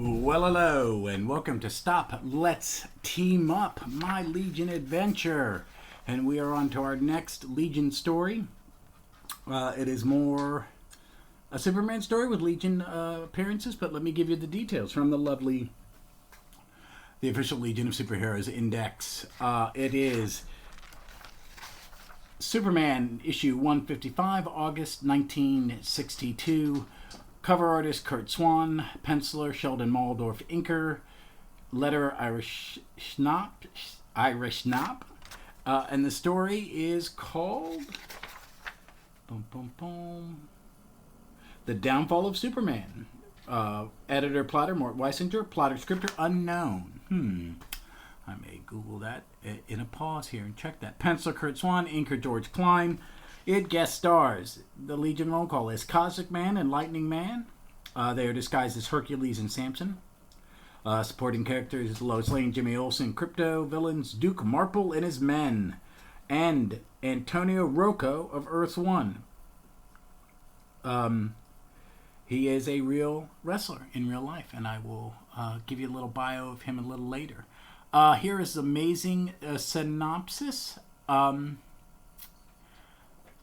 Well, hello, and welcome to Stop, Let's Team Up, my Legion adventure. And we are on to our next Legion story. It is more a Superman story with Legion appearances, but let me give you the details from the official Legion of Superheroes Index. It is Superman issue 155, August 1962. Cover artist Kurt Swan, penciler Sheldon Maldorf, inker, letter Irish Schnap, and the story is called The Downfall of Superman. Editor plotter Mort Weisinger, plotter scripter unknown. I may Google that in a pause here and check that. Penciler Kurt Swan, inker George Klein. It guest stars. The Legion roll call is Cosmic Man and Lightning Man. They are disguised as Hercules and Samson. Supporting characters Lois Lane, Jimmy Olsen, Krpto. Villains Duke Marple and his men. And Antoino Rocca of Earth 1. He is a real wrestler in real life, and I will give you a little bio of him a little later. Here is the amazing synopsis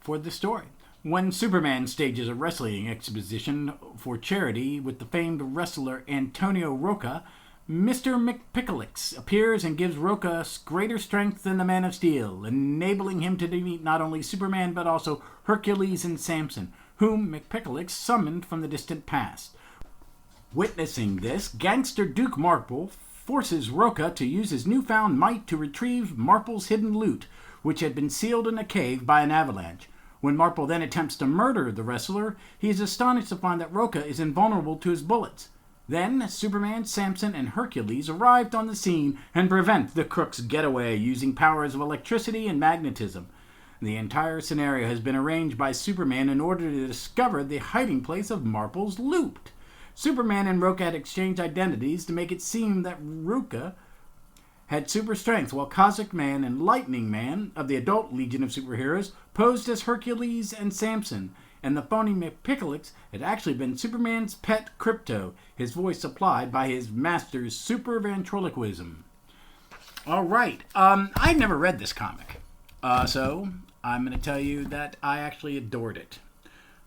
for the story. When Superman stages a wrestling exposition for charity with the famed wrestler Antoino Rocca, Mr. McPicklex appears and gives Rocca greater strength than the Man of Steel, enabling him to defeat not only Superman but also Hercules and Samson, whom McPicklex summoned from the distant past. Witnessing this, gangster Duke Marple forces Rocca to use his newfound might to retrieve Marple's hidden loot, which had been sealed in a cave by an avalanche. When Marple then attempts to murder the wrestler, he is astonished to find that Rocca is invulnerable to his bullets. Then, Superman, Samson, and Hercules arrived on the scene and prevent the crook's getaway using powers of electricity and magnetism. The entire scenario has been arranged by Superman in order to discover the hiding place of Marple's loot. Superman and Rocca had exchanged identities to make it seem that Rocca had super strength, while Cosmic Man and Lightning Man of the adult Legion of Superheroes posed as Hercules and Samson, and the phony McPicklex had actually been Superman's pet Krpto, his voice supplied by his master's super ventriloquism. All right, I'd never read this comic, so I'm going to tell you that I actually adored it.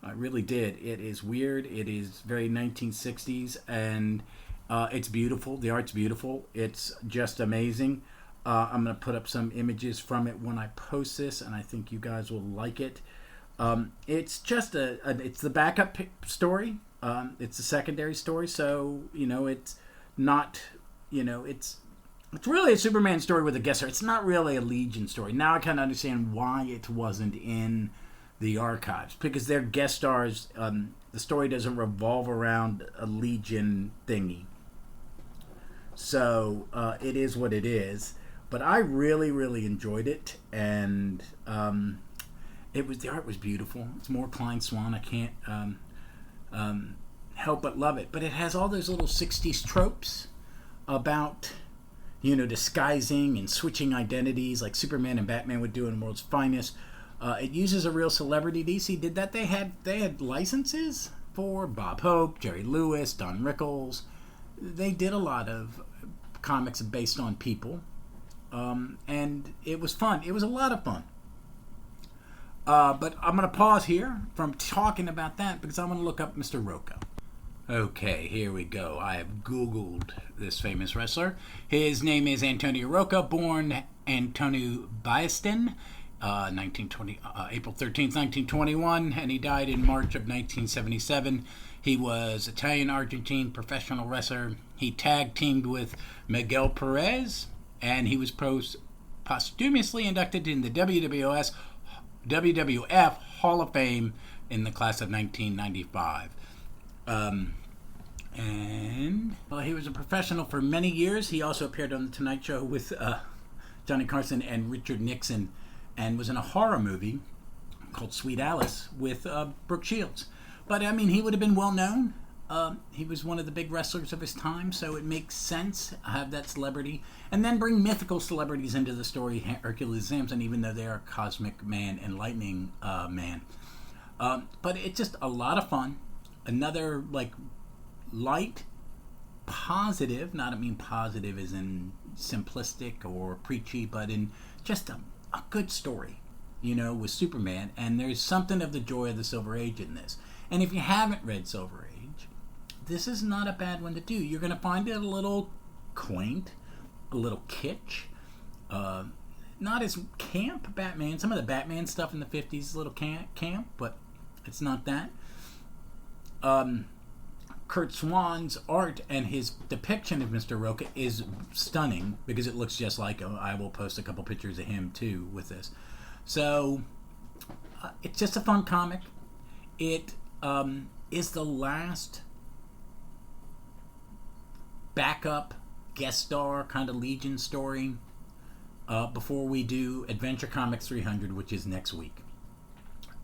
I really did. It is weird. It is very 1960s, and it's beautiful. The art's beautiful. It's just amazing. I'm going to put up some images from it when I post this, and I think you guys will like it. It's just it's the backup story. It's a secondary story, so, it's not, it's really a Superman story with a guest star. It's not really a Legion story. Now I kind of understand why it wasn't in the archives, because they're guest stars. The story doesn't revolve around a Legion thingy. So it is what it is. But I really, really enjoyed it, and the art was beautiful. It's more Klein Swan. I can't help but love it. But it has all those little 60s tropes about, disguising and switching identities like Superman and Batman would do in World's Finest. It uses a real celebrity. DC did that. They had licenses for Bob Hope, Jerry Lewis, Don Rickles. They did a lot of comics based on people, and it was fun. It was a lot of fun. But I'm going to pause here from talking about that because I'm going to look up Mr. Rocca. Okay, here we go. I have Googled this famous wrestler. His name is Antonio Rocca, born Antonio Baestin, April 13th, 1921, and he died in March of 1977. He was Italian-Argentine professional wrestler. He tag-teamed with Miguel Perez, and he was posthumously inducted in the WWF Hall of Fame in the class of 1995. He was a professional for many years. He also appeared on The Tonight Show with Johnny Carson and Richard Nixon, and was in a horror movie called Sweet Alice with Brooke Shields. But, he would have been well known. He was one of the big wrestlers of his time, so it makes sense to have that celebrity. And then bring mythical celebrities into the story, Hercules and Samson, even though they are Cosmic Man and Lightning Man. But it's just a lot of fun. Another, light positive, not I mean positive as in simplistic or preachy, but in just a good story, with Superman. And there's something of the joy of the Silver Age in this. And if you haven't read Silver Age, this is not a bad one to do. You're going to find it a little quaint, a little kitsch, not as camp Batman. Some of the Batman stuff in the 50s is a little camp, but it's not that. Kurt Swan's art and his depiction of Mr. Rocca is stunning because it looks just like him. I will post a couple pictures of him too with this. So it's just a fun comic. It is the last backup guest star kind of Legion story before we do Adventure Comics 300, which is next week.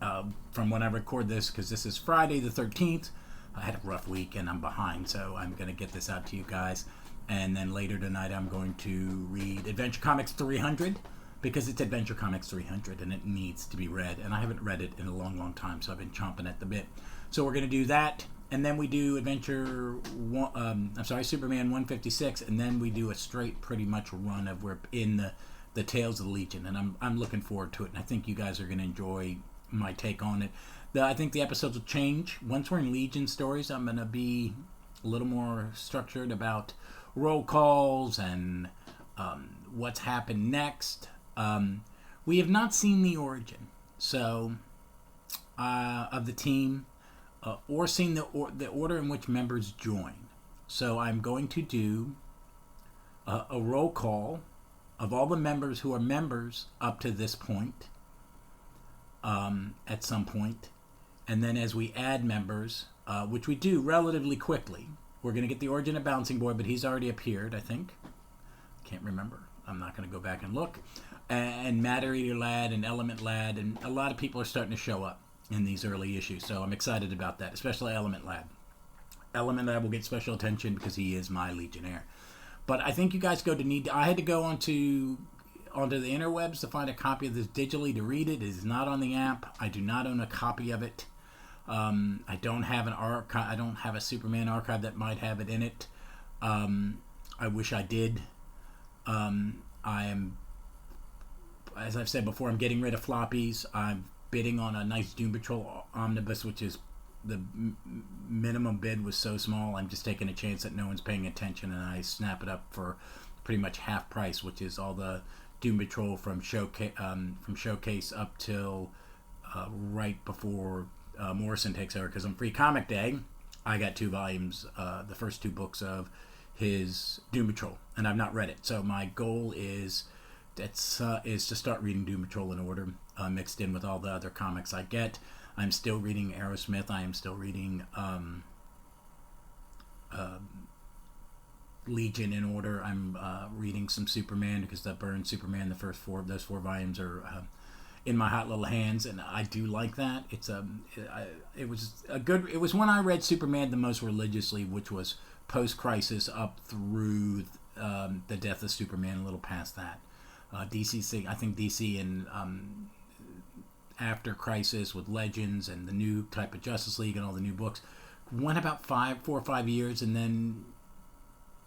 From when I record this, because this is Friday the 13th, I had a rough week and I'm behind, so I'm going to get this out to you guys. And then later tonight I'm going to read Adventure Comics 300, because it's Adventure Comics 300 and it needs to be read. And I haven't read it in a long, long time, so I've been chomping at the bit. So we're going to do that, and then we do Superman 156, and then we do a straight pretty much run of we're in the Tales of the Legion, and I'm looking forward to it, and I think you guys are going to enjoy my take on it. I think the episodes will change. Once we're in Legion stories, I'm going to be a little more structured about roll calls and what's happened next. We have not seen the origin of the team or seen the order in which members join. So I'm going to do a roll call of all the members who are members up to this point, at some point. And then as we add members, which we do relatively quickly, we're going to get the origin of Bouncing Boy, but he's already appeared, I think. Can't remember. I'm not going to go back and look. And Matter Eater Lad and Element Lad, and a lot of people are starting to show up in these early issues, so I'm excited about that, especially Element Lad. Element Lad will get special attention because he is my Legionnaire. But I think you guys I had to go onto the interwebs to find a copy of this digitally to read it. It is not on the app. I do not own a copy of it. I don't have an archive. I don't have a Superman archive that might have it in it. I wish I did. I am, as I've said before, I'm getting rid of floppies. I'm bidding on a nice Doom Patrol omnibus, which is the minimum bid was so small. I'm just taking a chance that no one's paying attention, and I snap it up for pretty much half price, which is all the Doom Patrol from Showcase up till right before Morrison takes over, because on Free Comic Day I got 2 volumes, the first 2 books of his Doom Patrol, and I've not read it. So my goal is to start reading Doom Patrol in order, mixed in with all the other comics I get. I'm still reading Aerosmith. I am still reading Legion in order. I'm reading some Superman, because the Byrne Superman, the first 4 of those 4 volumes are in my hot little hands, and I do like that. It was when I read Superman the most religiously, which was post-Crisis up through the death of Superman, a little past that. I think DC and after Crisis with Legends and the new type of Justice League and all the new books went about 4 or 5 years, and then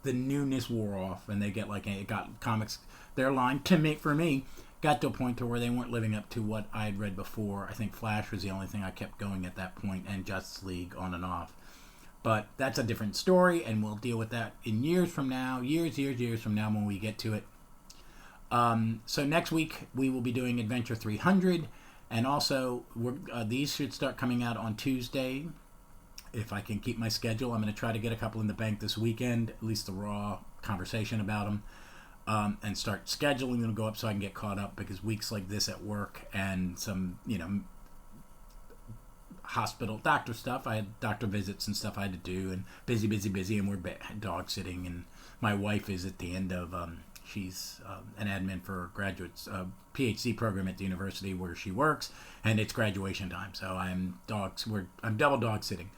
the newness wore off, and it got comics, their line for me got to a point to where they weren't living up to what I had read before. I think Flash was the only thing I kept going at that point, and Justice League on and off. But that's a different story, and we'll deal with that in years from now when we get to it. So next week we will be doing Adventure 300, and also these should start coming out on Tuesday. If I can keep my schedule, I'm going to try to get a couple in the bank this weekend, at least the raw conversation about them, and start scheduling them to go up so I can get caught up, because weeks like this at work and some, hospital doctor stuff, I had doctor visits and stuff I had to do, and busy, and we're dog sitting, and my wife is at the end of, she's an admin for graduates, PhD program at the university where she works, and it's graduation time, so I'm double dog sitting.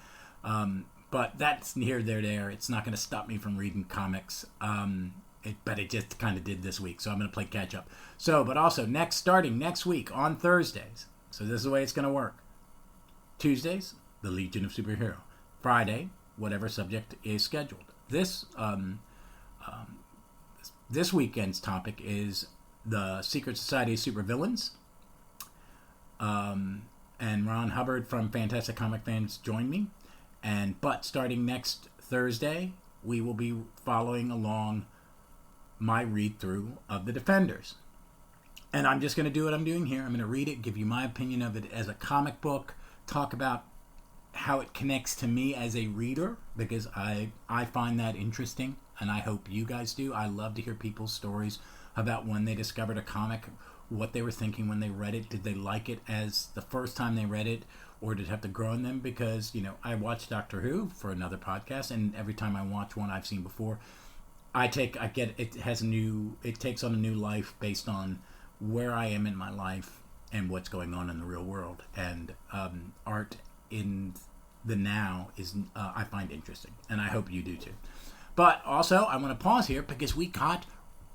But that's here, there. It's not going to stop me from reading comics. But it just kind of did this week, so I'm going to play catch up. But also starting next week on Thursdays. So this is the way it's going to work. Tuesdays, the Legion of Superhero. Friday, whatever subject is scheduled. this weekend's topic is the Secret Society of Supervillains. And Ron Hubbard from Fantastic Comic Fans joined me. But starting next Thursday, we will be following along my read-through of The Defenders. And I'm just going to do what I'm doing here. I'm going to read it, give you my opinion of it as a comic book, talk about how it connects to me as a reader, because I find that interesting, and I hope you guys do. I love to hear people's stories about when they discovered a comic, what they were thinking when they read it. Did they like it as the first time they read it, or did it have to grow on them? Because, I watch Doctor Who for another podcast, and every time I watch one I've seen before, it takes on a new life based on where I am in my life and what's going on in the real world. And art in the now is I find interesting, and I hope you do too. But also, I want to pause here because we got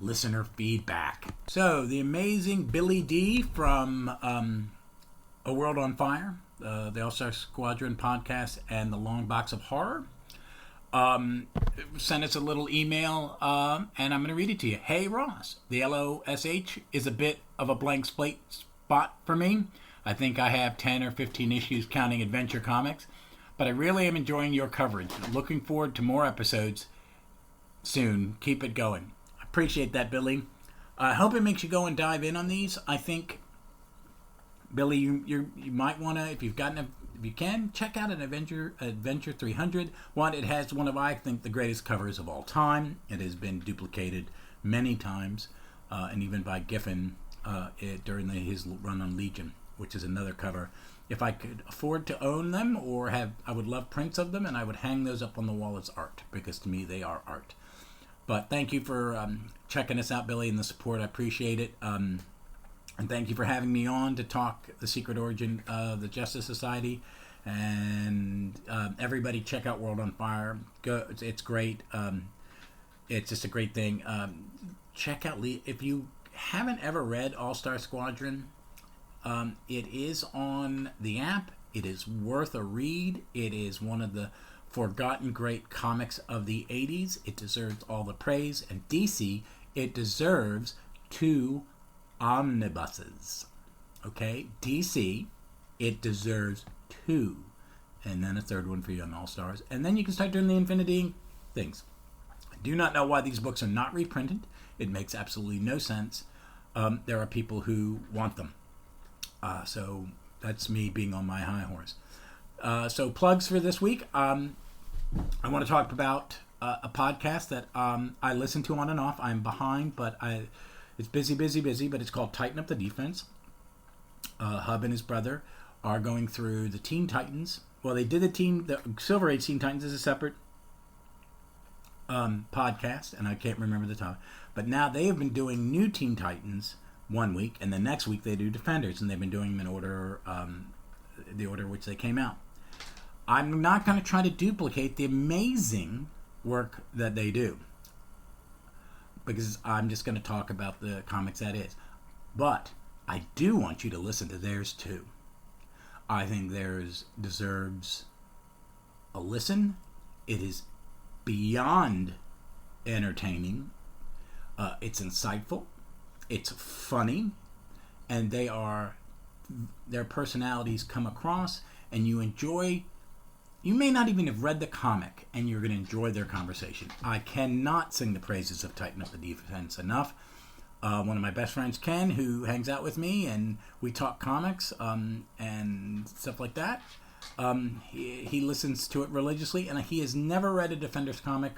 listener feedback. So the amazing Billy D from A World on Fire, the All-Star Squadron podcast, and the Long Box of Horror sent us a little email, and I'm going to read it to you. Hey Ross, the LOSH is a bit of a blank slate spot for me. I think I have 10 or 15 issues counting Adventure Comics, but I really am enjoying your coverage. Looking forward to more episodes soon. Keep it going. I appreciate that, Billy. I hope it makes you go and dive in on these. I think, Billy, you might want to, if you can, check out an Adventure 300. It has one of, I think, the greatest covers of all time. It has been duplicated many times, and even by Giffen during his run on Legion, which is another cover. If I could afford to own them I would love prints of them, and I would hang those up on the wall as art, because to me they are art. But thank you for checking us out, Billy, and the support. I appreciate it. And thank you for having me on to talk the secret origin of the Justice Society. And everybody check out World on Fire. It's great. It's just a great thing. Check out if you haven't ever read All-Star Squadron, it is on the app. It is worth a read. It is one of the forgotten great comics of the 80s. It deserves all the praise. And DC, it deserves 2 omnibuses. Okay? DC, it deserves 2. And then a third one for Young All-Stars. And then you can start doing the Infinity things. I do not know why these books are not reprinted. It makes absolutely no sense. There are people who want them. So that's me being on my high horse. So plugs for this week. I want to talk about a podcast that I listen to on and off. I'm behind, but it's busy, but it's called Tighten Up the Defense. Hub and his brother are going through the Teen Titans. Well, they did the Silver Age Teen Titans as a separate podcast, and I can't remember the topic. But now they have been doing New Teen Titans one week, and the next week they do Defenders, and they've been doing them in order, the order which they came out. I'm not going to try to duplicate the amazing work that they do, because I'm just going to talk about the comics that is. But I do want you to listen to theirs too. I think theirs deserves a listen. It is beyond entertaining. It's insightful. It's funny. And their personalities come across, and you enjoy. You may not even have read the comic, and you're going to enjoy their conversation. I cannot sing the praises of Tighten Up the Defense enough. One of my best friends, Ken, who hangs out with me, and we talk comics and stuff like that. He listens to it religiously, and he has never read a Defenders comic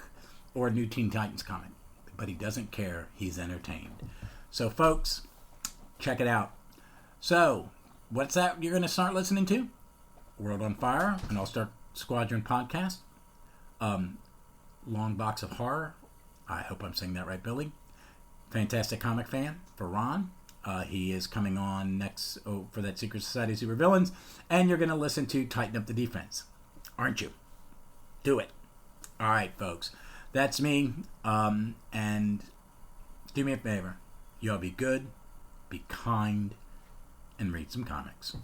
or a New Teen Titans comic. But he doesn't care. He's entertained. So, folks, check it out. So, what's that you're going to start listening to? World on Fire, an All-Star Squadron podcast. Long Box of Horror. I hope I'm saying that right, Billy. Fantastic Comic Fan for Ron. He is coming on next for that Secret Society of Supervillains. And you're going to listen to Tighten Up the Defense. Aren't you? Do it. All right, folks. That's me. And do me a favor. You all be good, be kind, and read some comics.